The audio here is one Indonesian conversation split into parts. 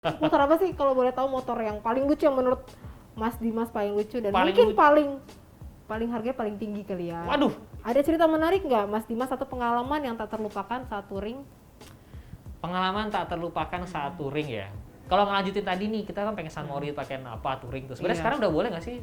Motor apa sih kalau boleh tahu, motor yang paling lucu yang menurut Mas Dimas paling lucu dan Paling mungkin lucu. paling harganya paling tinggi kali ya. Waduh, Ada cerita menarik nggak Mas Dimas atau pengalaman yang tak terlupakan saat touring? pengalaman tak terlupakan saat touring ya. Kalau ngelanjutin tadi nih, kita kan pengen San Mori pakai apa touring tuh. Sebenarnya Iya. sekarang udah boleh nggak sih?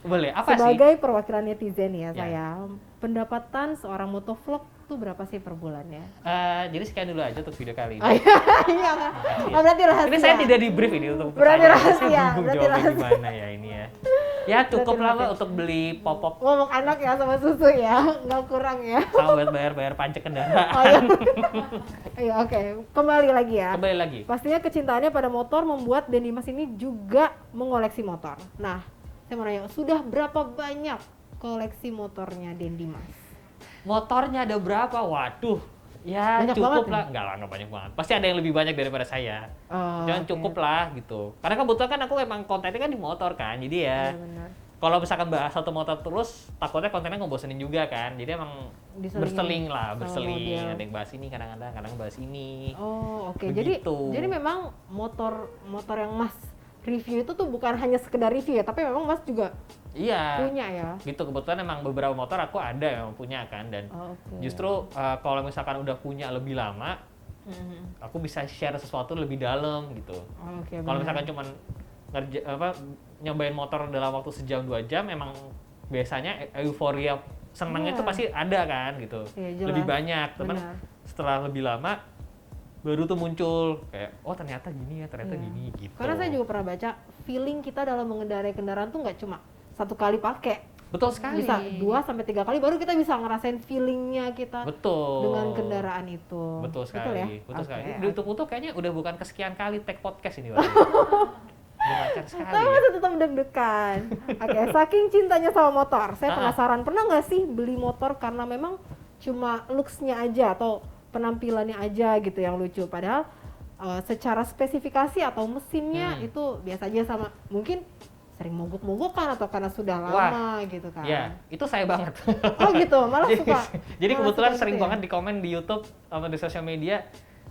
Boleh. Apa sih? Sebagai perwakilan netizen ya, Ya. saya, pendapatan seorang motovlog tuh berapa sih per bulannya? Jadi sekian dulu aja untuk video kali ini. Oh iya kan? Makasih ya. Oh, berarti rahasia. Ini saya tidak di brief ini untuk Berarti pertanyaan. rahasia, Saya bingung berarti jawabnya rahasia. gimana ya ini ya. Ya cukup Berarti lah Mbak rahasia. untuk beli pop-up Ngomong anak ya sama susu ya, nggak kurang ya. sama buat bayar pajak kendaraan. Oh iya. Iya, oke. Kembali lagi ya. Kembali lagi. Pastinya kecintaannya pada motor membuat Den Dimas ini juga mengoleksi motor. Nah, saya mau nanya, sudah berapa banyak koleksi motornya Den Dimas? Motornya ada berapa? Waduh. Ya Banyak cukup banget lah. Enggak lah, enggak banyak banget. Pasti ada yang lebih banyak daripada saya. Oh, Jangan oke. cukup lah gitu. Karena kebetulan kan aku emang kontennya kan di motor kan. Jadi ya Iya, benar. kalau misalkan bahas satu motor terus, takutnya kontennya ngebosenin juga kan. Jadi emang Diselingin berseling lah, sama berseling. model. Ada yang bahas ini kadang-kadang, kadang bahas ini. Oh, oke. Jadi Begitu. memang motor yang Mas review itu tuh bukan hanya sekedar review ya, tapi memang Mas juga Iya. punya ya. Gitu, kebetulan emang beberapa motor aku ada yang punya kan. Dan Oh, oke. justru kalau misalkan udah punya lebih lama, Mhm. aku bisa share sesuatu lebih dalam gitu. Oh, oke. Kalau benar. misalkan cuman nyobain motor dalam waktu sejam 2 jam, emang biasanya euforia senangnya Iya. itu pasti ada kan gitu. Iya, jelas. Lebih banyak, teman. Benar. Setelah lebih lama baru tuh muncul kayak oh ternyata gini ya, ternyata Iya. gini gitu. Karena saya juga pernah baca, feeling kita dalam mengendarai kendaraan tuh nggak cuma satu kali pakai, Betul sekali. bisa 2 sampai 3 kali baru kita bisa ngerasain feelingnya kita Betul. dengan kendaraan itu. Betul sekali. Betul ya? Betul sekali. Oke, Di YouTube kayaknya udah bukan kesekian kali take podcast ini berarti. Udah lancar sekali. Tapi Ya. masih tetap deg-degan. Oke, saking cintanya sama motor, saya Ah. penasaran, pernah nggak sih beli motor karena memang cuma looks-nya aja atau penampilannya aja gitu yang lucu, padahal secara spesifikasi atau mesinnya itu biasa aja, sama mungkin sering mogok-mogokan atau karena sudah lama gitu kan. Ya, itu saya banget. Oh gitu, malah jadi, suka. jadi malah kebetulan suka sering gitu ya? banget di komen di YouTube sama di sosial media,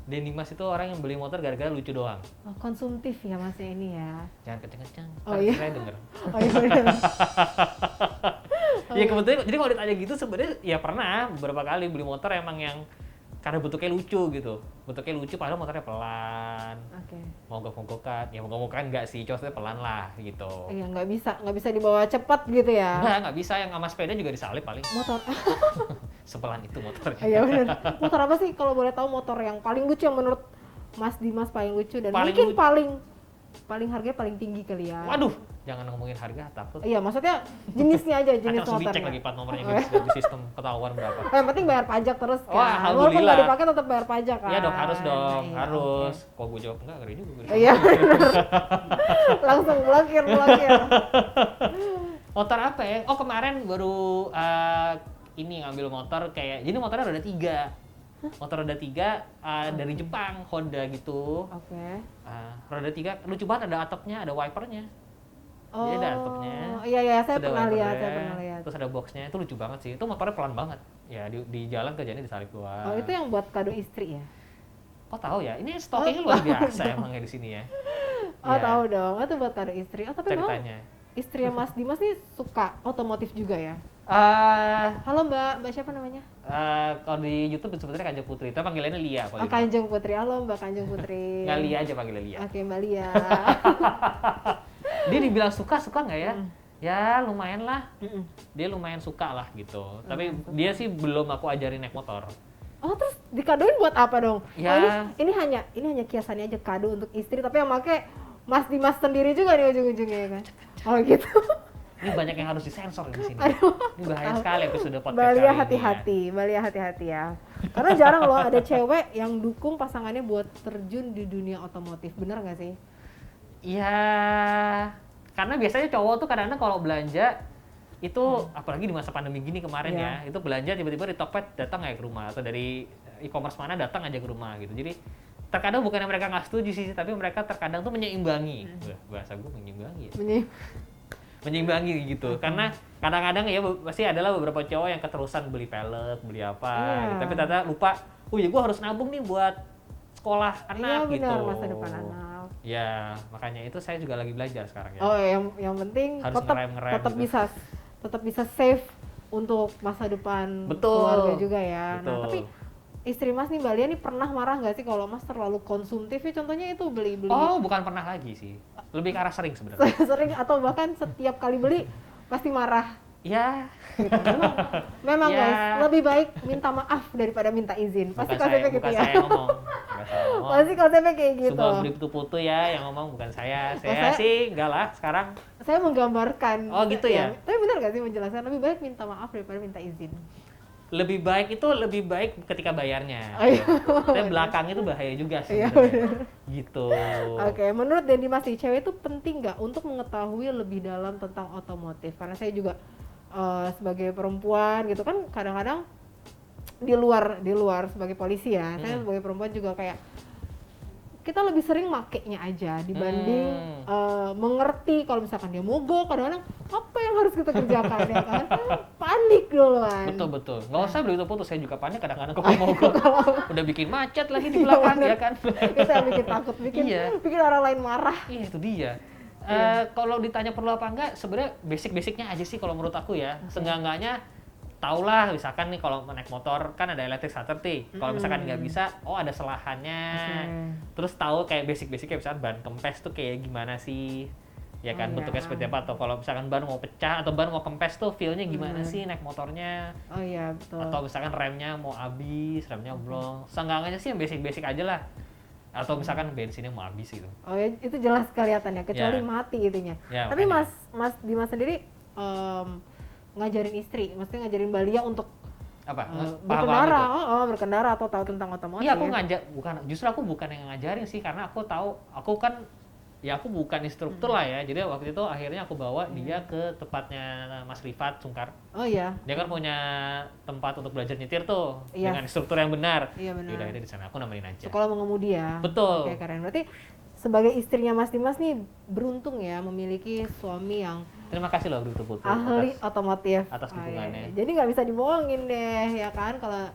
Den Dimas itu orang yang beli motor gara-gara lucu doang. Oh, konsumtif ya masnya ini ya. Jangan kenceng-kenceng, Oh, ntar iya. saya denger. Oh iya benar. Ya kebetulan, jadi kalau ditanya gitu sebenarnya ya pernah beberapa kali beli motor emang yang karena bentuknya lucu gitu. Bentuknya lucu padahal motornya pelan, Oke. mogok-mogokan. Ya mogok-mogokan enggak sih, cuma pelan lah gitu. Iya, nggak bisa dibawa cepat gitu ya. Nggak bisa, yang sama sepeda juga disalip paling. Motor. Sepelan itu motornya. Iya benar. Motor apa sih kalau boleh tahu, motor yang paling lucu yang menurut Mas Dimas paling lucu dan Paling mungkin lucu. paling harganya paling tinggi kali ya. Waduh, jangan ngomongin harga, takut. Iya, maksudnya jenisnya aja, jenis Langsung dicek motornya. lagi plat nomornya Oh, ya. di sistem ketahuan berapa. Yang penting bayar pajak terus kan. Wah, Walaupun alhamdulillah. nggak dipakai tetap bayar pajak kan. Iya dong, harus dong, Iya, harus. oke. Kok gue jawab enggak, ngeri juga gue. Iya benar. Langsung blokir. Motor apa ya? Oh kemarin baru ini ngambil motor kayak, jadi motornya roda 3. Motor roda 3 dari Jepang, Honda gitu. Oke. Roda 3, lucu banget, ada atapnya, ada wipernya. Oh. Jadi ada atapnya. Iya, saya Terus ada pernah lihat, wipernya, Terus ada boxnya, itu lucu banget sih. Itu motornya pelan banget. Ya di jalan kerjanya disalip keluar. Oh, itu yang buat kado istri ya? Kok tahu ya? Ini stoknya luar biasa emangnya di sini ya. Oh, Ya, tahu dong. Itu buat kado istri. Oh, tapi memang ceritanya. istri Mas Dimas nih suka otomotif juga ya? Eh, Halo Mbak siapa namanya? kalau di YouTube sebetulnya Kanjeng Putri, tapi panggilannya Lia. Oh, Kanjeng Putri. Halo Mbak Kanjeng Putri. Nggak Lia aja panggilnya Lia. Oke, Mbak Lia. Dia dibilang suka nggak ya? Ya lumayan lah. Mm-mm. Dia lumayan suka lah gitu. Tapi Lumayan suka. dia sih belum aku ajarin naik motor. Oh, terus dikadoin buat apa dong? Ya. Oh, ini hanya kiasannya aja, kado untuk istri, tapi yang make Mas Dimas sendiri juga nih ujung-ujungnya ya kan? Oh gitu. Ini banyak yang harus disensor di sini. Aduh. Ini bahaya sekali episode podcast Mbak Lia kali ini ya. hati-hati, Mbak Lia hati-hati ya. Karena jarang loh ada cewek yang dukung pasangannya buat terjun di dunia otomotif, bener nggak sih? Iya, karena biasanya cowok tuh kadang-kadang kalau belanja itu apalagi di masa pandemi gini kemarin Iya. ya, itu belanja tiba-tiba di Tokped datang aja ke rumah atau dari e-commerce mana datang aja ke rumah gitu. Jadi terkadang bukannya mereka nggak setuju sih, tapi mereka terkadang tuh menyeimbangi. Bahasa gue menyeimbangi ya. Menyeimbangi gitu. Karena kadang-kadang ya pasti adalah beberapa cowok yang keterusan beli pelek, beli apa, gitu. Tapi ternyata lupa, oh ya gue harus nabung nih buat sekolah anak gitu. Iya benar, masa depan anak. Ya, makanya itu saya juga lagi belajar sekarang ya. Oh, yang penting Harus ngerem-ngerem gitu. tetap bisa save untuk masa depan Betul. keluarga juga ya. Betul. Nah, tapi istri Mas nih Mbak Lia nih pernah marah nggak sih kalau Mas terlalu konsumtif ya, contohnya itu beli-beli Oh, bukan pernah lagi sih. Lebih ke arah sering sebenarnya. sering atau bahkan setiap kali beli pasti marah Ya, gitu. Memang Ya. guys, lebih baik minta maaf daripada minta izin. Pasti konsepnya gitu bukan ya. saya yang ngomong. Bukan saya yang ngomong. Pasti konsepnya kayak gitu. Semua beli putu-putu ya yang ngomong, bukan saya. saya- Saya sih enggak lah sekarang. Saya menggambarkan. Oh, gitu ya? Tapi benar nggak sih menjelaskan lebih baik minta maaf daripada minta izin? Lebih baik ketika bayarnya. Oh, iya. Tapi belakang itu bahaya juga sih. Iya, sebenarnya. Gitu. Oke, menurut Dendi Mas nih, cewek itu penting nggak untuk mengetahui lebih dalam tentang otomotif? Karena saya juga sebagai perempuan gitu kan, kadang-kadang di luar sebagai polisi ya, saya sebagai perempuan juga kayak kita lebih sering makainya aja dibanding mengerti kalau misalkan dia mogok. Kadang-kadang apa yang harus kita kerjakan ya kan? Panik duluan. Betul. Nggak usah beli putus, saya juga panik kadang-kadang kok mogok. Udah bikin macet lagi di belakang ya kan. Itu yang bikin takut, bikin orang lain marah. Iya, itu dia. Kalau ditanya perlu apa enggak, sebenarnya basic-basicnya aja sih kalau menurut aku ya. Seenggak-enggaknya taulah, misalkan nih kalau naik motor kan ada electric starter nih. Kalau misalkan nggak bisa, oh ada selahannya. Terus tahu kayak basic-basicnya, misalkan ban kempes tuh kayak gimana sih, ya kan, bentuknya seperti apa. Atau kalau misalkan ban mau pecah atau ban mau kempes tuh feel-nya gimana sih naik motornya. Oh iya, betul. Atau misalkan remnya mau habis, remnya blong. Seenggak-enggaknya sih yang basic-basic aja lah. Atau misalkan bensinnya mau habis gitu. Oh ya, itu jelas kelihatan ya, kecuali Ya. mati itunya. Ya, Tapi makanya. Mas Dimas sendiri ngajarin istri, maksudnya ngajarin Balia untuk Apa? berkendara, berkendara atau tahu tentang otomotif. Iya, aku justru aku bukan yang ngajarin sih, karena aku tahu, aku kan, ya aku bukan instruktur lah ya. Jadi waktu itu akhirnya aku bawa dia ke tempatnya Mas Rifat Sungkar. Oh iya. Dia kan punya tempat untuk belajar nyetir tuh, Iya. dengan instruktur yang benar. Iya benar. Yaudah, akhirnya di sana aku nemenin aja. Sekolah mengemudi ya. Betul. Oke, keren. Berarti sebagai istrinya Mas Dimas nih beruntung ya memiliki suami yang Terima kasih loh Dutu Putu ahli otomotif. atas dukungannya. Iya. Jadi nggak bisa dibohongin deh ya kan, kalau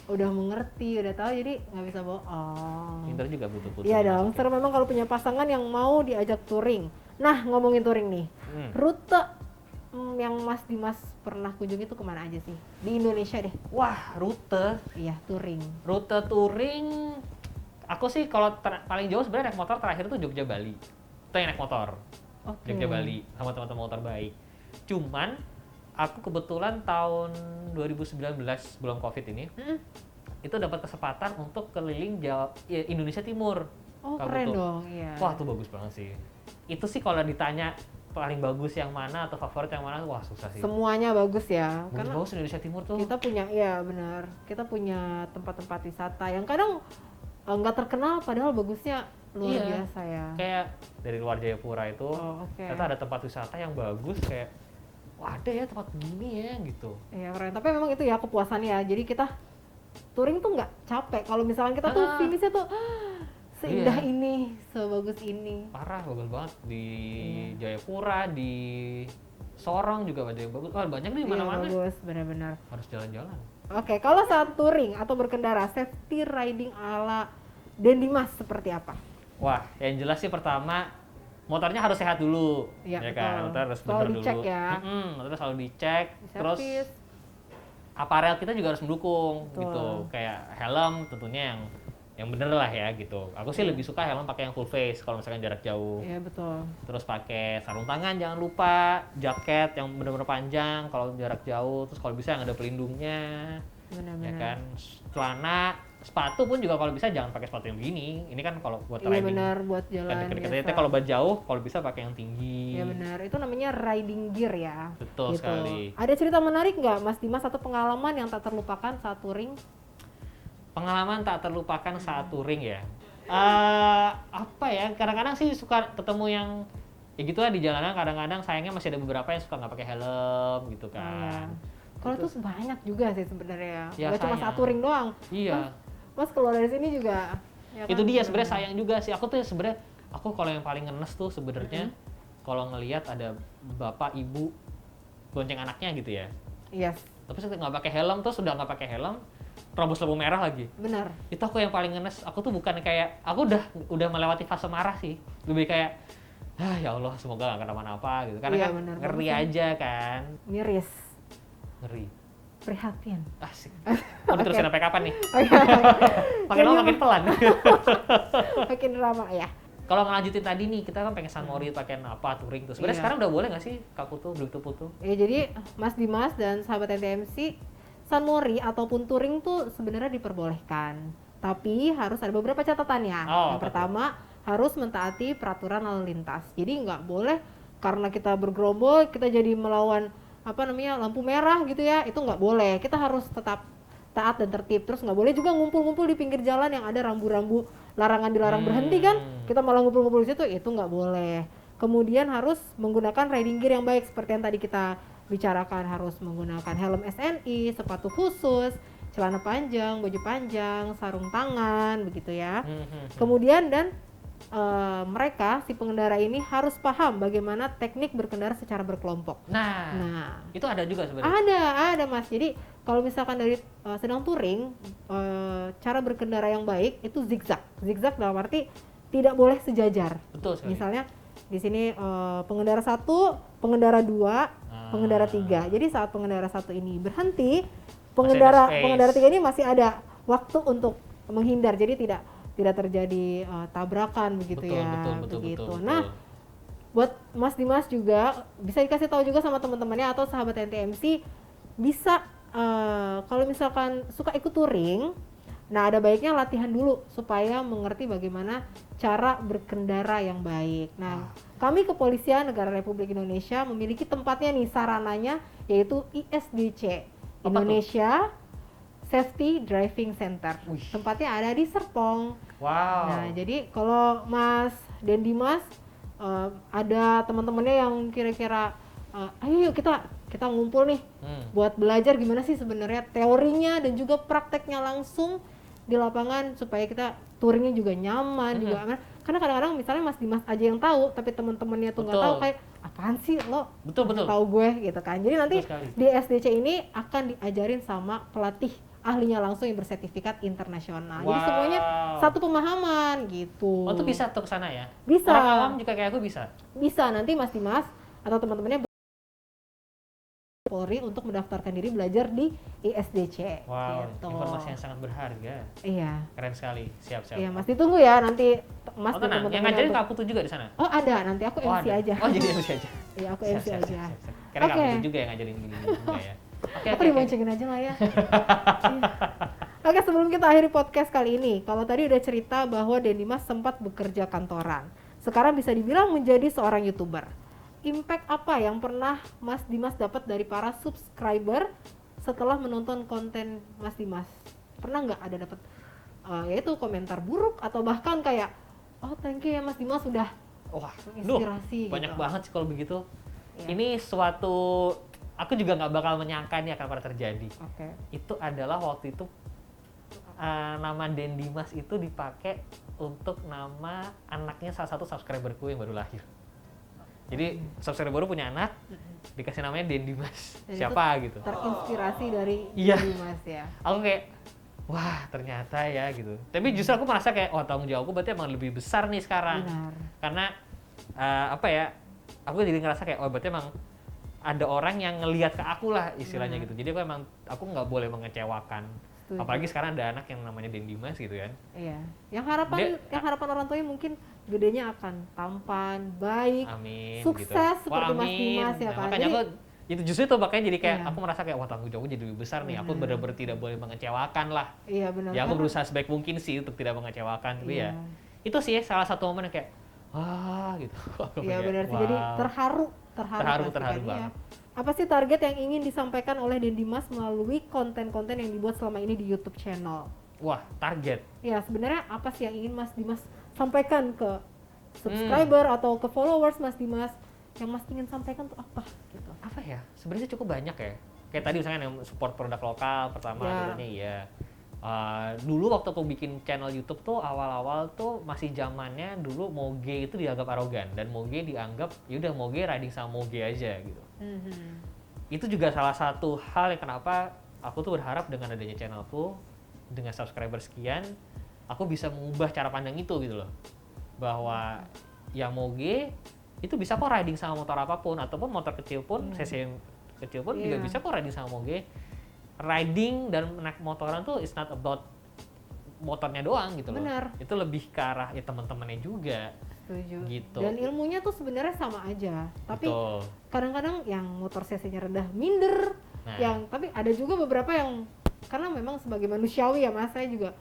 udah mengerti, udah tahu, jadi nggak bisa bohong. Pinter juga Dutu Putu. Iya dong, seru memang kalau punya pasangan yang mau diajak touring. Nah, ngomongin touring nih, rute yang Mas Dimas pernah kunjungi itu kemana aja sih? Di Indonesia deh. Wah, rute Touring. touring, aku sih kalau paling jauh sebenarnya naik motor terakhir tuh Jogja Bali. Itu yang naik motor. Oke. Jogja Bali sama teman-teman motor baik. Cuman aku kebetulan tahun 2019 sebelum Covid ini itu dapat kesempatan untuk keliling Indonesia Timur. Oh, Kamu keren tuh. dong, iya. Wah, tuh bagus banget sih. Itu sih kalau ditanya paling bagus yang mana atau favorit yang mana, wah susah sih. Semuanya bagus ya. Karena Bagus Indonesia Timur tuh. kita punya, iya benar. Kita punya tempat-tempat wisata yang kadang nggak terkenal padahal bagusnya luar Iya. biasa ya. Kayak dari luar Jayapura itu, Oh, oke. ternyata ada tempat wisata yang bagus, kayak wah ada ya tempat begini ya gitu. Iya keren, tapi memang itu ya kepuasannya ya. Jadi kita touring tuh nggak capek. Kalau misalkan kita tuh finishnya tuh seindah Iya. ini, sebagus ini. Parah, bagus banget di Jayapura, di Sorong juga ada yang bagus. Wah, banyak nih Iya, mana-mana. bagus, benar-benar. Harus jalan-jalan. Oke, kalau saat touring atau berkendara, safety riding ala Dendi Mas seperti apa? Wah, yang jelas sih pertama motornya harus sehat dulu, Iya, ya betul. kan? Motor harus Selalu bener dicek dulu. ya. Motor selalu dicek. Terus Servis. aparel kita juga harus mendukung Betul. gitu. Kayak helm tentunya yang bener lah ya gitu. Aku sih lebih suka helm pakai yang full face kalau misalkan jarak jauh. Iya betul. Terus pakai sarung tangan jangan lupa, jaket yang bener-bener panjang kalau jarak jauh. Terus kalau bisa yang ada pelindungnya, Benar-benar. ya kan. Celana, sepatu pun juga kalau bisa jangan pakai sepatu yang begini. Ini kan kalau buat Iya riding. benar, buat jalan Kan deket-deket biasa. kalau buat jauh, kalau bisa pakai yang tinggi. Iya benar, itu namanya riding gear ya. Betul sekali. Ada cerita menarik nggak Mas Dimas atau pengalaman yang tak terlupakan saat touring? Pengalaman tak terlupakan saat touring ya. Apa ya? Kadang-kadang sih suka ketemu yang ya gitu lah di jalanan. Kadang-kadang sayangnya masih ada beberapa yang suka nggak pakai helm gitu kan. Kalau itu banyak juga sih sebenarnya. Ya, Nggak cuma sayang. saat touring doang. Iya. Mas keluar dari sini juga Ya Itu kan? dia sebenarnya sayang juga sih. Aku kalau yang paling ngenes tuh sebenarnya kalau ngelihat ada bapak ibu bonceng anaknya gitu ya. Yes, Tapi saya nggak pakai helm, terus sudah nggak pakai helm, terobos lampu merah lagi. benar. Itu aku yang paling ngenes. Aku tuh bukan kayak, aku udah melewati fase marah sih. Lebih kayak, ya Allah semoga nggak kenapa-napa gitu. Karena Iya, kan benar ngeri banget. aja kan. Miris, Ngeri. prihatin. Asik. Mau diterusin sampai kapan nih? Oke. Makin lama makin pelan. Makin drama ya. Kalau ngelanjutin tadi nih, kita kan pengen San Mori pakai apa, touring tuh. Sebenarnya Iya. sekarang udah boleh nggak sih Kaputu, Bluetooth Putu? Ya jadi Mas Dimas dan sahabat NTMC, San Mori ataupun touring tuh sebenarnya diperbolehkan. Tapi harus ada beberapa catatannya. Oh, Yang apa pertama harus mentaati peraturan lalu lintas. Jadi nggak boleh karena kita bergerombol kita jadi melawan lampu merah gitu ya. Itu nggak boleh. Kita harus tetap taat dan tertib. Terus nggak boleh juga ngumpul-ngumpul di pinggir jalan yang ada rambu-rambu larangan dilarang berhenti kan. Kita malah ngumpul-ngumpul di situ, itu nggak boleh. Kemudian harus menggunakan riding gear yang baik seperti yang tadi kita bicarakan, harus menggunakan helm SNI, sepatu khusus, celana panjang, baju panjang, sarung tangan, begitu ya. Kemudian dan mereka si pengendara ini harus paham bagaimana teknik berkendara secara berkelompok. Nah, itu ada juga sebenarnya. Ada Mas. Jadi kalau misalkan dari sedang touring, cara berkendara yang baik itu zigzag. Zigzag dalam arti tidak boleh sejajar. Betul sekali. Misalnya di sini pengendara 1, pengendara 2, pengendara 3. Jadi saat pengendara 1 ini berhenti, pengendara 3 ini masih ada waktu untuk menghindar. Jadi tidak terjadi tabrakan begitu Betul. Nah, buat Mas Dimas juga bisa dikasih tahu juga sama teman-temannya atau sahabat NTMC, bisa kalau misalkan suka ikut touring, nah ada baiknya latihan dulu supaya mengerti bagaimana cara berkendara yang baik. Nah, kami Kepolisian Negara Republik Indonesia memiliki tempatnya nih, sarananya, yaitu ISDC, Indonesia Safety Driving Center. Tempatnya ada di Serpong. Wow. Nah, jadi kalau Mas dan Dimas ada teman-temannya yang kira-kira ayo yuk kita ngumpul nih buat belajar gimana sih sebenarnya teorinya dan juga prakteknya langsung di lapangan supaya kita touringnya juga nyaman, juga aman. Karena kadang-kadang misalnya Mas Dimas aja yang tahu tapi teman-temannya tuh nggak tahu, kayak apaan sih lo tahu gue gitu kan. Jadi nanti di SDC ini akan diajarin sama pelatih ahlinya langsung yang bersertifikat internasional. Jadi semuanya satu pemahaman gitu. Oh, itu bisa tuh ke sana ya? Bisa. Orang awam juga kayak aku bisa? Bisa, nanti Mas Dimas atau teman-temannya Polri untuk mendaftarkan diri belajar di ISDC. Wow, gitu. Informasi yang sangat berharga. Iya. Keren sekali, siap. Iya, Mas ditunggu ya nanti Mas dan tenang, yang ngajarin Kaputu juga di sana? Oh ada, nanti aku MC aja. Oh jadi MC aja? Iya, aku MC aja. Karena Kaputu juga yang ngajarin gini juga ya? Aku diboncengin aja lah ya. Oke, sebelum kita akhiri podcast kali ini, kalau tadi udah cerita bahwa Den Dimas sempat bekerja kantoran, sekarang bisa dibilang menjadi seorang YouTuber. Impact apa yang pernah Mas Dimas dapat dari para subscriber setelah menonton konten Mas Dimas? Pernah nggak ada dapat yaitu komentar buruk atau bahkan kayak thank you ya Mas Dimas sudah inspirasi banyak gitu. Banget sih kalau begitu. Ya. Ini suatu, aku juga nggak bakal menyangka ini akan pernah terjadi. Itu adalah waktu itu nama Den Dimas itu dipakai untuk nama anaknya salah satu subscriberku yang baru lahir. Jadi subscriber baru punya anak, dikasih namanya Den Dimas. Dan siapa gitu. Terinspirasi dari Den Dimas ya. Aku kayak, wah ternyata ya gitu. Tapi justru aku merasa kayak, tanggung jawabku berarti emang lebih besar nih sekarang. Benar. Karena aku jadi ngerasa kayak, berarti emang ada orang yang ngelihat ke aku lah istilahnya gitu. Jadi aku nggak boleh mengecewakan. Setuju. Apalagi sekarang ada anak yang namanya Den Dimas gitu kan. Iya. Yang harapan orang tuanya mungkin gedenya akan tampan, baik, sukses gitu. seperti Mas Dimas ya kan. Makanya itu justru itu makanya jadi kayak aku merasa kayak tanggung jawabku jadi lebih besar nih. Aku benar-benar tidak boleh mengecewakan lah. Iya benar. Ya aku berusaha sebaik mungkin sih untuk tidak mengecewakan. Tapi ya itu sih salah satu momen yang kayak gitu. Iya benar sih. Jadi terharu banget. Apa sih target yang ingin disampaikan oleh Den Dimas melalui konten-konten yang dibuat selama ini di YouTube channel? Wah, target. Ya, sebenarnya apa sih yang ingin Mas Dimas sampaikan ke subscriber atau ke followers Mas Dimas? Yang Mas ingin sampaikan tuh apa gitu? Apa ya? Sebenarnya cukup banyak ya. Kayak tadi misalnya yang support produk lokal pertama, tentunya iya. Dulu waktu aku bikin channel YouTube tuh awal-awal tuh masih zamannya dulu moge itu dianggap arogan dan moge dianggap yaudah moge riding sama moge aja gitu. Itu juga salah satu hal yang kenapa aku tuh berharap dengan adanya channelku dengan subscriber sekian aku bisa mengubah cara pandang itu gitu loh, bahwa yang moge itu bisa kok riding sama motor apapun ataupun motor kecil pun cc kecil pun juga bisa kok riding sama moge. Riding dan naik motoran tuh is not about motornya doang gitu loh. Benar. Itu lebih ke arah ya teman-temannya juga. Setuju. Gitu. Dan ilmunya tuh sebenarnya sama aja. Tapi Betul. kadang-kadang yang motor cc-nya rendah minder. Nah. Tapi ada juga beberapa yang karena memang sebagai manusiawi ya Mas, saya juga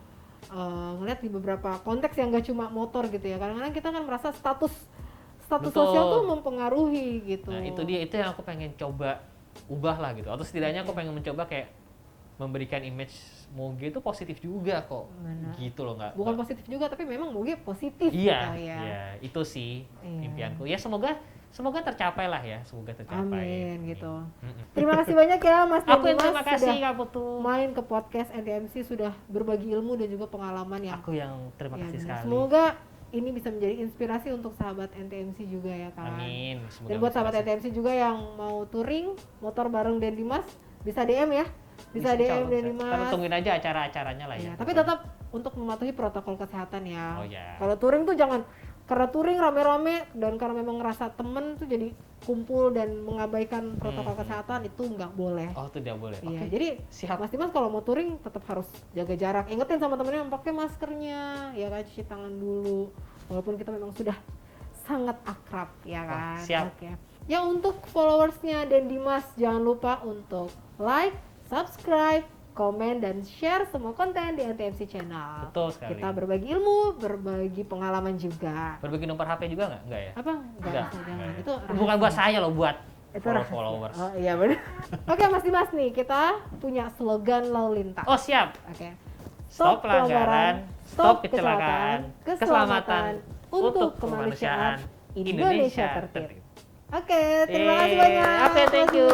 ngeliat di beberapa konteks yang gak cuma motor gitu ya. Kadang-kadang kita kan merasa status Betul. sosial tuh mempengaruhi gitu. Nah, itu yang aku pengen coba ubah lah gitu. Atau setidaknya aku pengen mencoba kayak memberikan image moge itu positif juga kok. Benar. Gitu loh, nggak Bukan positif juga tapi memang moge positif iya, gitu ya. iya, itu sih Iya. impianku. Ya semoga tercapai lah ya, semoga tercapai. Amin gitu. Mm-mm. Terima kasih banyak ya Mas Aku yang Dimas terima kasih sudah Kak Putu. main ke podcast NTMC, sudah berbagi ilmu dan juga pengalaman yang Aku yang terima ya, kasih benar. sekali. Semoga ini bisa menjadi inspirasi untuk sahabat NTMC juga ya kan. Amin. Semoga Dan buat sahabat menginspirasi. NTMC juga yang mau touring motor bareng Den Dimas bisa DM ya. Bisa DM insya Allah Den bisa. Dimas. Kita tungguin aja acara-acaranya lah ya. Ya, tapi tetap untuk mematuhi protokol kesehatan ya. Oh, ya. Kalau touring tuh jangan karena touring rame-rame dan karena memang ngerasa temen tuh jadi kumpul dan mengabaikan protokol kesehatan itu nggak boleh. Oh, itu tidak boleh. Iya, Oke. jadi Siap. Mas Dimas kalau mau touring tetap harus jaga jarak. Ingetin sama temennya pakai maskernya, ya kan, cuci tangan dulu. Walaupun kita memang sudah sangat akrab, ya kan. siap. Oke. Ya untuk followersnya Den Dimas jangan lupa untuk like, subscribe, komen dan share semua konten di NTMC Channel. Betul sekali. Kita berbagi ilmu, berbagi pengalaman juga. Berbagi nomor HP juga nggak? Nggak ya? Apa? Enggak usah, jangan. Itu Bukan buat saya loh, buat itu rahasia. followers. Oh iya benar. Oke Mas Dimas nih, kita punya slogan lalu lintas. Oh, siap. Oke. Stop pelanggaran, stop kecelakaan, keselamatan untuk kemanusiaan, Indonesia tertib. Oke, terima kasih banyak. Oke, thank you.